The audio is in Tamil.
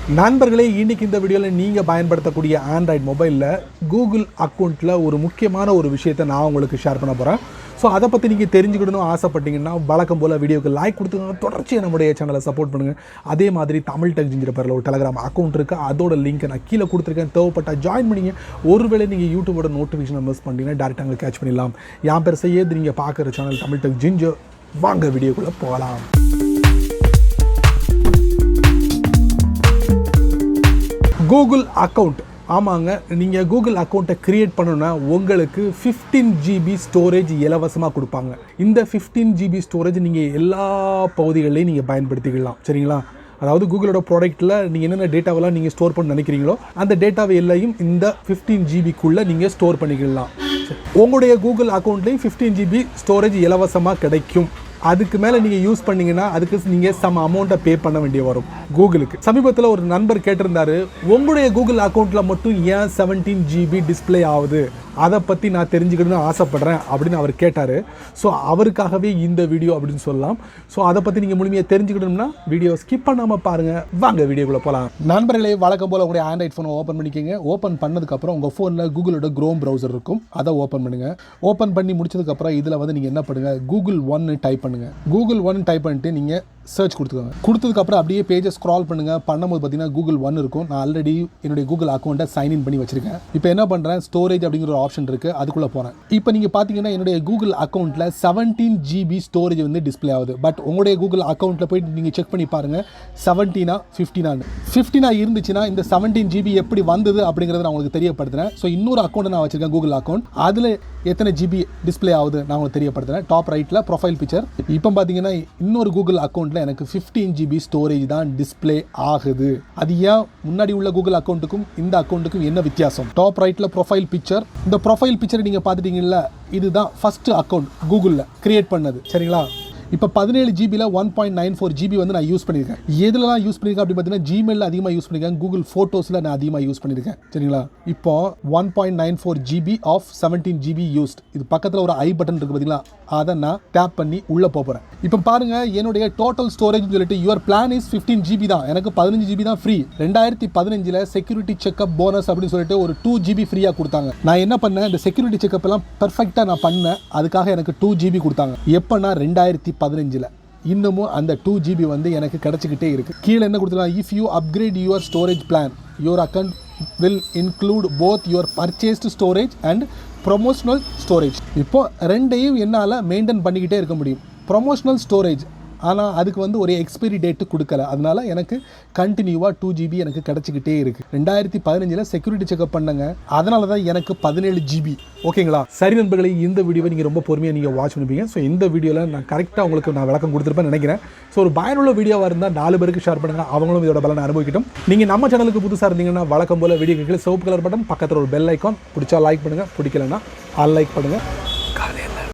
நண்பர்களே, இன்னைக்கு இந்த வீடியோவில் நீங்கள் பயன்படுத்தக்கூடிய ஆண்ட்ராய்டு மொபைலில் கூகுள் அக்கௌண்ட்டில் ஒரு முக்கியமான ஒரு விஷயத்தை நான் உங்களுக்கு ஷேர் பண்ண போகிறேன். ஸோ அதை பற்றி நீங்கள் தெரிஞ்சுக்கணும்னு ஆசைப்பட்டீங்கன்னா வழக்கம் போல் வீடியோக்கு லைக் கொடுத்துங்க, தொடர்ச்சியாக நம்முடைய சேனலை சப்போர்ட் பண்ணுங்கள். அதே மாதிரி தமிழ் டெக்ங்கிற பேரில் ஒரு டெலகிராம் அக்கௌண்ட் இருக்குது, அதோட லிங்க்கை நான் கீழே கொடுத்துருக்கேன். தேவைப்பட்டால் ஜாயின் பண்ணிங்க. ஒருவேளை நீங்கள் யூடியூபோட நோட்டிஃபிகேஷன் மிஸ் பண்ணிங்கன்னா டேரெக்டாக அங்கே கேட்ச் பண்ணிடலாம். என் பேர் செய்யது, நீங்கள் பார்க்குற சேனல் தமிழ் டெக் ஜிஞ்சர். வாங்க வீடியோக்குள்ளே போகலாம். கூகுள் அக்கௌண்ட், ஆமாங்க, நீங்கள் கூகுள் அக்கௌண்ட்டை க்ரியேட் பண்ணணுன்னா உங்களுக்கு 15 GB ஸ்டோரேஜ் இலவசமாக கொடுப்பாங்க. இந்த 15 GB ஸ்டோரேஜ் நீங்கள் எல்லா பகுதிகளையும் நீங்கள் பயன்படுத்திக்கலாம். சரிங்களா? அதாவது கூகுளோட ப்ராடக்ட்டில் நீங்கள் என்னென்ன டேட்டாவெல்லாம் நீங்கள் ஸ்டோர் பண்ண நினைக்கிறீங்களோ அந்த டேட்டாவை எல்லையும் இந்த 15 GBக்குள்ளே நீங்கள் ஸ்டோர் பண்ணிக்கலாம். உங்களுடைய கூகுள் அக்கௌண்ட்லேயும் 15 GB ஸ்டோரேஜ் இலவசமாக கிடைக்கும். அதுக்கு மேலே நீங்கள் யூஸ் பண்ணிங்கன்னா அதுக்கு நீங்கள் சம் அமௌண்ட்டை பே பண்ண வேண்டிய வரும் கூகுளுக்கு. சமீபத்தில் ஒரு நண்பர் கேட்டிருந்தாரு, உங்களுடைய கூகுள் அக்கௌண்ட்டில் மட்டும் ஏன் 17 GB டிஸ்பிளே ஆகுது, அதை பற்றி நான் தெரிஞ்சுக்கணும்னு ஆசைப்பட்றேன் அப்படின்னு அவர் கேட்டார். ஸோ அவருக்காகவே இந்த வீடியோ அப்படின்னு சொல்லலாம். ஸோ அதை பற்றி நீங்கள் முழுமையாக தெரிஞ்சுக்கணும்னா வீடியோ ஸ்கிப் பண்ணாமல் பாருங்கள். வாங்க வீடியோக்குள்ளே போகலாம். நண்பர்களே, வழக்கம் போல் உங்களுடைய ஆண்ட்ராய்ட் ஃபோனை ஓப்பன் பண்ணிக்கோங்க. ஓப்பன் பண்ணதுக்கப்புறம் உங்கள் ஃபோனில் கூகுளோட க்ரோம் ப்ரௌசர் இருக்கும், அதை ஓப்பன் பண்ணுங்கள். ஓப்பன் பண்ணி முடிச்சதுக்கப்புறம் இதில் வந்து நீங்கள் என்ன பண்ணுங்கள், Google 1 டைப் பண்ணுங்கள். Google 1 டைப் பண்ணிட்டு நீங்கள் சர்ச் கொடுத்துக்கோங்க. கொடுத்ததுக்கப்புறம் அப்படியே பேஜை ஸ்க்ரால் பண்ணுங்கள். பண்ணும்போது பார்த்தீங்கன்னா Google 1 இருக்கும். நான் ஆல்ரெடி என்னுடைய கூகுள் அக்கௌண்ட்டை சைன்இன் பண்ணி வச்சிருக்கேன். இப்போ என்ன பண்ணுறேன், ஸ்டோரேஜ் அப்படிங்கிற ஒரு ஆப்ஷன் இருக்குது, அதுக்குள்ளே போகிறேன். இப்போ நீங்கள் பார்த்தீங்கன்னா என்னுடைய கூகுள் அக்கௌண்ட்டில் 17 GB ஸ்டோரேஜ் வந்து டிஸ்பிளே ஆகுது. பட் உங்களுடைய கூகுள் அக்கௌண்ட்டில் போய்ட்டு நீங்கள் செக் பண்ணி பாருங்கள், 17 15 இருந்துச்சுன்னா இந்த 17 GB எப்படி வந்தது அப்படிங்கிறத நான் உங்களுக்கு தெரியப்படுத்துகிறேன். ஸோ இன்னொரு அக்கௌண்ட் நான் வச்சிருக்கேன், கூகுள் அக்கௌண்ட். அதில் எத்தனை GB டிஸ்பிளே ஆகுது நான் உங்களுக்கு தெரியப்படுத்துகிறேன். டாப் ரைட்டில் ப்ரொஃபைல் பிக்சர். இப்போ பார்த்தீங்கன்னா இன்னொரு கூகுள் அக்கௌண்ட்டில் எனக்கு 15 GB ஸ்டோரேஜ் தான் டிஸ்பிளே ஆகுது. அது ஏன், முன்னாடி உள்ள கூகுள் அக்கௌண்ட்டுக்கும் இந்த அக்கௌண்ட்டுக்கும் என்ன வித்தியாசம்? டாப் ரைட்டில் ப்ரொஃபைல் பிக்சர். இந்த ப்ரொஃபைல் பிக்சரை நீங்கள் பார்த்துட்டீங்கல்ல, இதுதான் ஃபஸ்ட்டு அக்கௌண்ட் கூகுளில் கிரியேட் பண்ணது. சரிங்களா? இப்போ 17 GBயில் 1.94 GB வந்து நான் யூஸ் பண்ணியிருக்கேன். எதுலலாம் யூஸ் பண்ணியிருக்கேன் அப்படி பார்த்தீங்கன்னா ஜிமெயிலில் அதிகமாக யூஸ் பண்ணியிருக்கேன், கூகுள் ஃபோட்டோஸில் நான் அதிகமாக யூஸ் பண்ணியிருக்கேன். சரிங்களா? இப்போ 1.94 GB ஆஃப் 17 GB யூஸ்ட். இது பக்கத்தில் ஒரு ஐ பட்டன் இருக்குது பார்த்தீங்களா, அதை நான் டேப் பண்ணி உள்ளே போகிறேன். இப்போ பாருங்கள், என்னுடைய டோட்டல் ஸ்டோரேஜ் சொல்லிட்டு யுவர் பிளான் இஸ் 15 GB தான். எனக்கு 15 GB தான் ஃப்ரீ. 2015 செக்யூரிட்டி செக்அப் போனஸ் அப்படின்னு சொல்லிட்டு ஒரு 2 GB ஃப்ரீயாக கொடுத்தாங்க. நான் என்ன பண்ணேன், இந்த செக்யூரிட்டி செக்அப் எல்லாம் பெர்ஃபெக்டாக நான் பண்ணேன். அதுக்காக எனக்கு 2 GB கொடுத்தாங்க. எப்போனா 2015. இன்னமும் அந்த 2 GB வந்து எனக்கு கிடச்சிக்கிட்டே இருக்குது. கீழே என்ன கொடுத்துருக்காங்க, if you upgrade your storage plan your account will include both your purchased storage and promotional storage. இப்போ ரெண்டையும் என்னால் மெயின்டைன் பண்ணிக்கிட்டே இருக்க முடியும். ப்ரொமோஷனல் ஸ்டோரேஜ், ஆனால் அதுக்கு வந்து ஒரு எக்ஸ்பைரி டேட்டு கொடுக்கல. அதனால் எனக்கு கண்டினியூவாக 2 GB எனக்கு கிடச்சிக்கிட்டே இருக்குது. 2015 செக்யூரிட்டி செக்அப் பண்ணங்க, அதனால தான் எனக்கு 17 GB. ஓகேங்களா? சரி நண்பர்களே, இந்த வீடியோவை நீங்கள் ரொம்ப பொறுமையாக நீங்கள் வாட்ச் பண்ணிப்பீங்க. ஸோ இந்த வீடியோவில் நான் கரெக்டாக உங்களுக்கு நான் விளக்கம் கொடுத்துருப்பேன்னு நினைக்கிறேன். ஸோ ஒரு பயனுள்ள வீடியோவாக இருந்தால் 4 பேருக்கு ஷேர் பண்ணுங்கள், அவங்களும் இதோட பலனை அனுபவிக்கட்டும். நீங்கள் நம்ம சேனலுக்கு புதுசாக இருந்தீங்கன்னா வழக்கம் போல் வீடியோ கீழே சிவப்பு கலர் பட்டன், பக்கத்தில் ஒரு பெல் ஐக்கான், பிடிச்சா லைக் பண்ணுங்கள், பிடிக்கலன்னா அன்லைக் பண்ணுங்கள்.